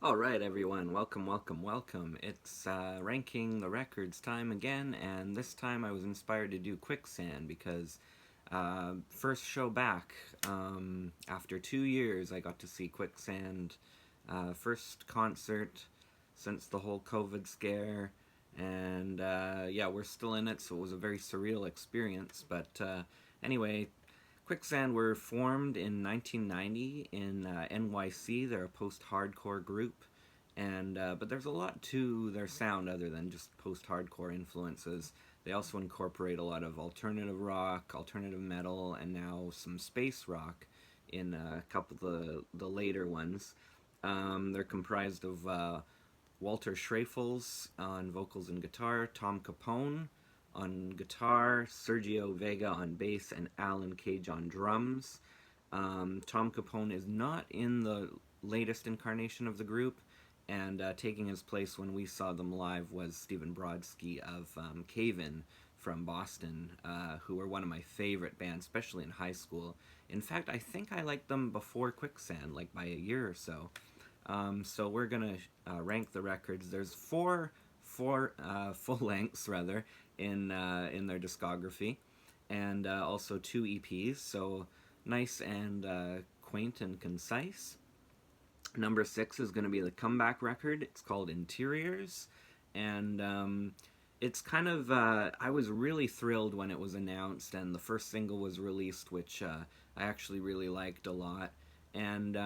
All right, everyone, welcome, welcome, welcome. It's ranking the records time again, and this time I was inspired to do Quicksand because first show back after 2 years, I got to see Quicksand, first concert since the whole COVID scare, and yeah, we're still in it, so it was a very surreal experience. But anyway, Quicksand were formed in 1990 in NYC. They're a post-hardcore group, and but there's a lot to their sound other than just post-hardcore influences. They also incorporate a lot of alternative rock, alternative metal, and now some space rock in a couple of the later ones. They're comprised of Walter Schraefels on vocals and guitar, Tom Capone on guitar, Sergio Vega on bass, and Alan Cage on drums. Tom Capone is not in the latest incarnation of the group, and taking his place when we saw them live was Stephen Brodsky of Cave In from Boston, who were one of my favorite bands, especially in high school. In fact, I think I liked them before Quicksand, like by a year or so. So we're gonna rank the records. There's four full lengths rather in their discography, and also two EPs. So nice and quaint and concise. Number six is going to be the comeback record. It's called Interiors, and it's kind of. I was really thrilled when it was announced, and the first single was released, which I actually really liked a lot. And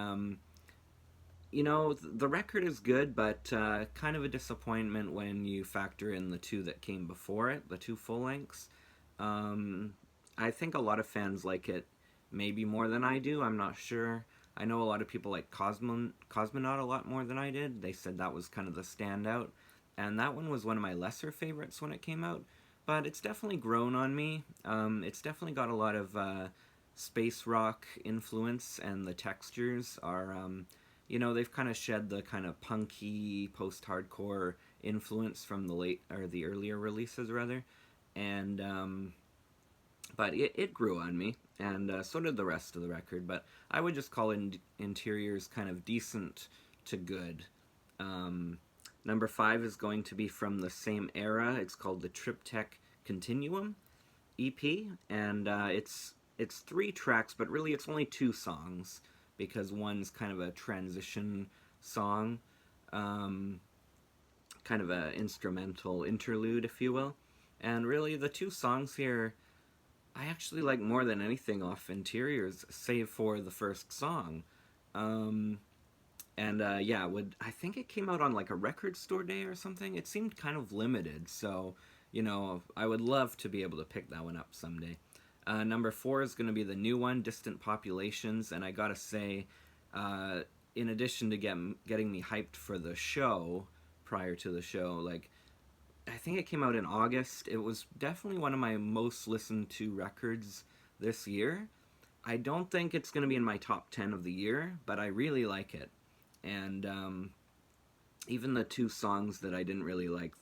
the record is good, but kind of a disappointment when you factor in the two that came before it, the two full lengths. Um, I think a lot of fans like it maybe more than I do. I'm not sure. I know a lot of people like Cosmonaut a lot more than I did. They said that was kind of the standout. And that one was one of my lesser favorites when it came out. But it's definitely grown on me. It's definitely got a lot of space rock influence, and the textures are they've kind of shed the kind of punky post-hardcore influence from the earlier releases rather, and but it grew on me, and so did the rest of the record. But I would just call Interiors kind of decent to good. Um, Number five is going to be from the same era. It's called the Triptych Continuum EP, and it's three tracks, but really it's only two songs because one's kind of a transition song, um, kind of an instrumental interlude, if you will. And really, the two songs here I actually like more than anything off Interiors, save for the first song. Um, and yeah, I think it came out on like a record store day or something. It seemed kind of limited, so I would love to be able to pick that one up someday. Number four is going to be the new one, Distant Populations, and I gotta say, in addition to getting me hyped for the show prior to the show, like I think it came out in August. It was definitely one of my most listened to records this year. I don't think it's going to be in my top 10 of the year, but I really like it. And even the two songs that I didn't really like,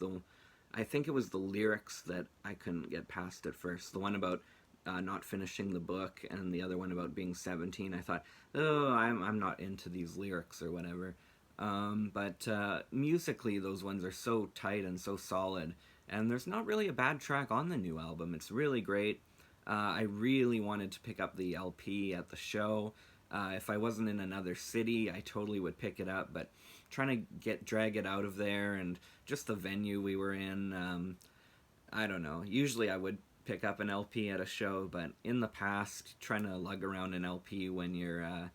I think it was the lyrics that I couldn't get past at first. The one about not finishing the book, and the other one about being 17. I thought, oh, I'm not into these lyrics or whatever. But musically, those ones are so tight and so solid. And there's not really a bad track on the new album. It's really great. I really wanted to pick up the LP at the show. If I wasn't in another city, I totally would pick it up. But trying to drag it out of there, and just the venue we were in, I don't know. Usually I would pick up an LP at a show, but in the past, trying to lug around an LP when you're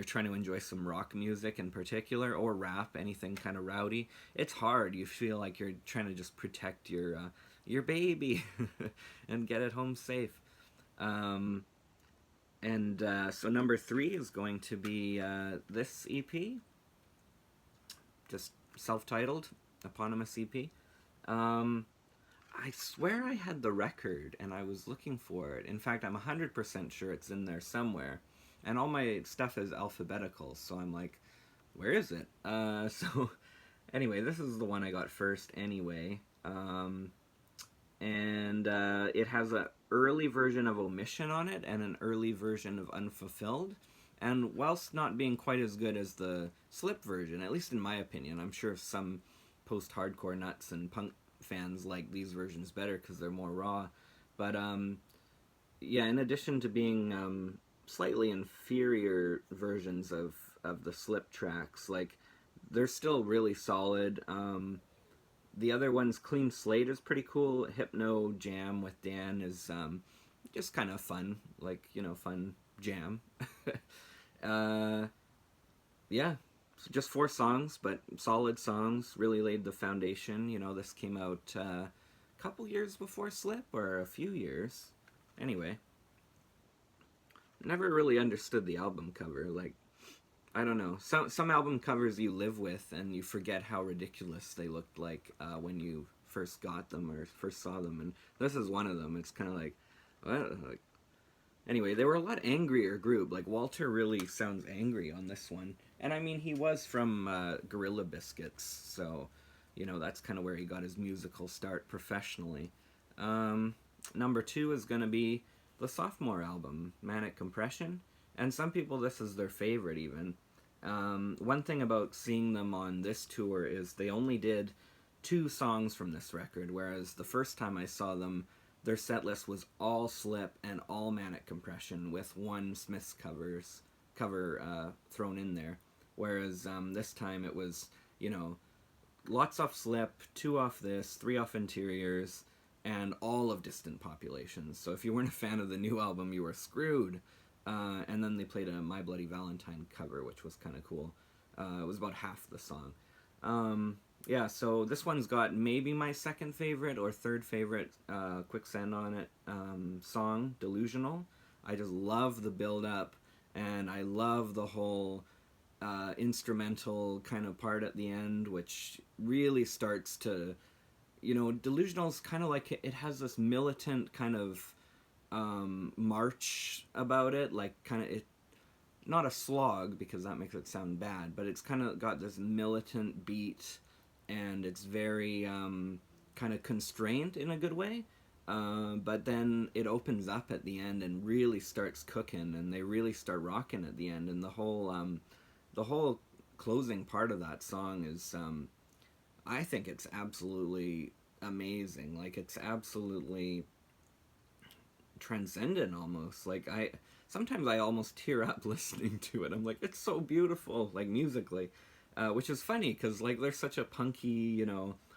trying to enjoy some rock music in particular, or rap, anything kind of rowdy, it's hard. You feel like you're trying to just protect your baby and get it home safe. Um, and so number three is going to be this EP, just self-titled, eponymous EP. Um, I swear I had the record and I was looking for it. In fact, I'm 100% sure it's in there somewhere. And all my stuff is alphabetical, so I'm like, where is it? So, anyway, this is the one I got first anyway. And it has an early version of Omission on it and an early version of Unfulfilled. And whilst not being quite as good as the Slip version, at least in my opinion, I'm sure some post-hardcore nuts and punk fans like these versions better because they're more raw. But yeah, in addition to being slightly inferior versions of the Slip tracks, like they're still really solid. The other one's Clean Slate is pretty cool. Hypno Jam with Dan is just kind of fun, like, fun jam. uh, yeah, just 4 songs, but solid songs. Really laid the foundation. This came out a couple years before Slip, or a few years. Anyway, never really understood the album cover. Like, I don't know. Some album covers you live with, and you forget how ridiculous they looked like when you first got them or first saw them. And this is one of them. It's kind of like, what? Like, anyway, they were a lot angrier group. Like, Walter really sounds angry on this one. And I mean, he was from Gorilla Biscuits, so that's kind of where he got his musical start professionally. Number 2 is going to be the sophomore album, Manic Compression. And some people, this is their favorite even. One thing about seeing them on this tour is they only did 2 songs from this record, whereas the first time I saw them, their set list was all Slip and all Manic Compression with one Smiths cover thrown in there. Whereas this time it was, lots off Slip, 2 off this, 3 off Interiors, and all of Distant Populations. So if you weren't a fan of the new album, you were screwed. And then they played a My Bloody Valentine cover, which was kind of cool. It was about half the song. Yeah, so this one's got maybe my second favorite or third favorite Quicksand on it song, Delusional. I just love the build-up, and I love the whole instrumental kind of part at the end, which really starts to... Delusional's kind of like, it has this militant kind of march about it, like kind of it, not a slog because that makes it sound bad, but it's kind of got this militant beat, and it's very kind of constrained in a good way, but then it opens up at the end and really starts cooking, and they really start rocking at the end, and the whole closing part of that song is I think it's absolutely amazing. Like, it's absolutely transcendent almost. Like, sometimes I almost tear up listening to it. I'm like, it's so beautiful, like, musically, which is funny because, like, they're such a punky,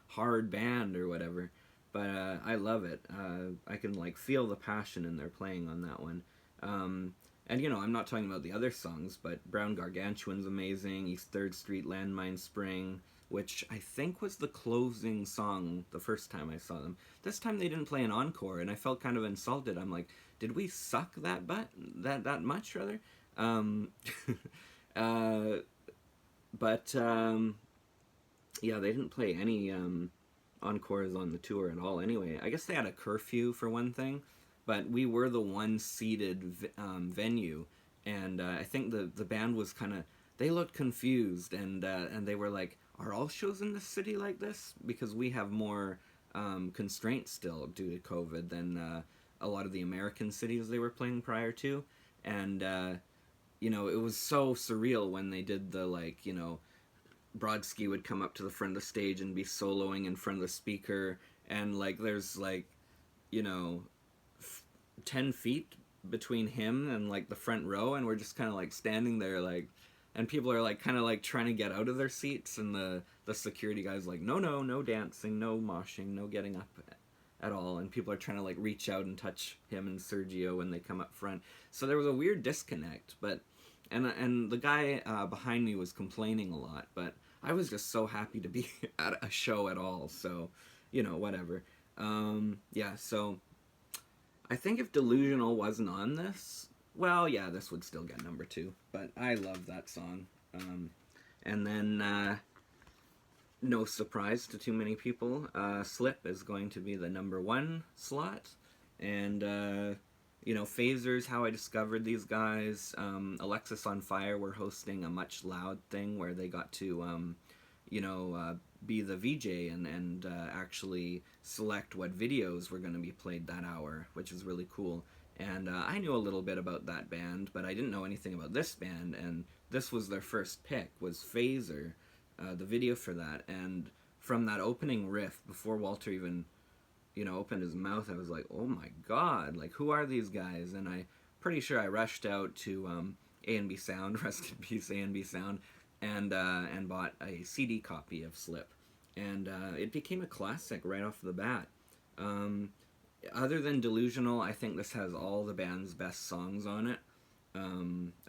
hard band or whatever, but I love it. I can, like, feel the passion in their playing on that one. And I'm not talking about the other songs, but Brown Gargantuan's amazing, East 3rd Street, Landmine Spring, which I think was the closing song the first time I saw them. This time they didn't play an encore, and I felt kind of insulted. I'm like, did we suck that much, rather? But yeah, they didn't play any encores on the tour at all anyway. I guess they had a curfew for one thing, but we were the one seated venue, and I think the band was kind of... They looked confused, and they were like, are all shows in the city like this? Because we have more constraints still due to COVID than a lot of the American cities they were playing prior to. And, it was so surreal when they did the, like, Brodsky would come up to the front of the stage and be soloing in front of the speaker, and, like, there's, like, 10 feet between him and, like, the front row, and we're just kind of, like, standing there, like... And people are, like, kind of, like, trying to get out of their seats, and the security guy's like, no dancing, no moshing, no getting up at all. And people are trying to, like, reach out and touch him and Sergio when they come up front. So there was a weird disconnect, but... And the guy behind me was complaining a lot, but I was just so happy to be at a show at all, so, whatever. Yeah, so... I think if Delusional wasn't on this... Well, yeah, this would still get number 2, but I love that song. And then, no surprise to too many people, Slip is going to be the number 1 slot. And, Phasers, how I discovered these guys. Alexis on Fire were hosting a Much Loud thing where they got to, be the VJ and actually select what videos were going to be played that hour, which is really cool. And I knew a little bit about that band, but I didn't know anything about this band. And this was their first pick, was Phaser, the video for that. And from that opening riff, before Walter even, opened his mouth, I was like, oh my god, like, who are these guys? And I pretty sure I rushed out to A&B Sound, rest in peace A&B Sound, and bought a CD copy of Slip. And it became a classic right off the bat. Other than Delusional, I think this has all the band's best songs on it.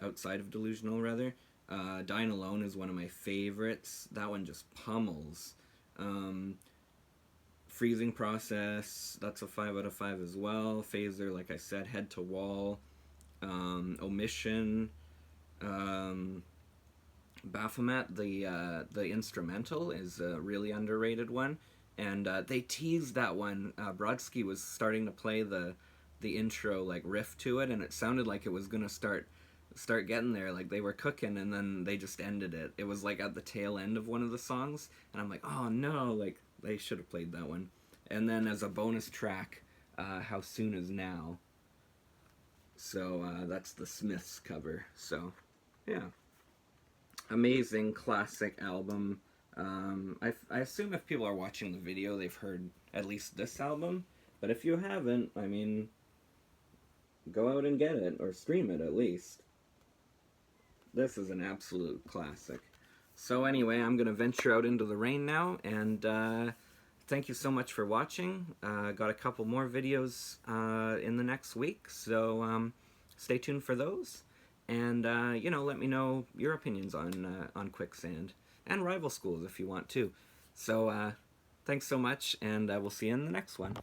Outside of Delusional, rather. Dying Alone is one of my favorites. That one just pummels. Freezing Process, that's a 5 out of 5 as well. Phaser, like I said, Head to Wall. Omission. Baphomet, the instrumental, is a really underrated one. And they teased that one. Brodsky was starting to play the intro like riff to it, and it sounded like it was gonna start getting there, like they were cooking, and then they just ended it. It was like at the tail end of one of the songs, and I'm like, oh no, like they should have played that one. And then as a bonus track, How Soon Is Now. So that's the Smiths cover. So yeah, amazing classic album. I assume if people are watching the video, they've heard at least this album. But if you haven't, I mean, go out and get it, or stream it at least. This is an absolute classic. So anyway, I'm going to venture out into the rain now, and thank you so much for watching. Got a couple more videos in the next week, so stay tuned for those. And, let me know your opinions on Quicksand. And rival schools if you want to. So, thanks so much, and we'll see you in the next one.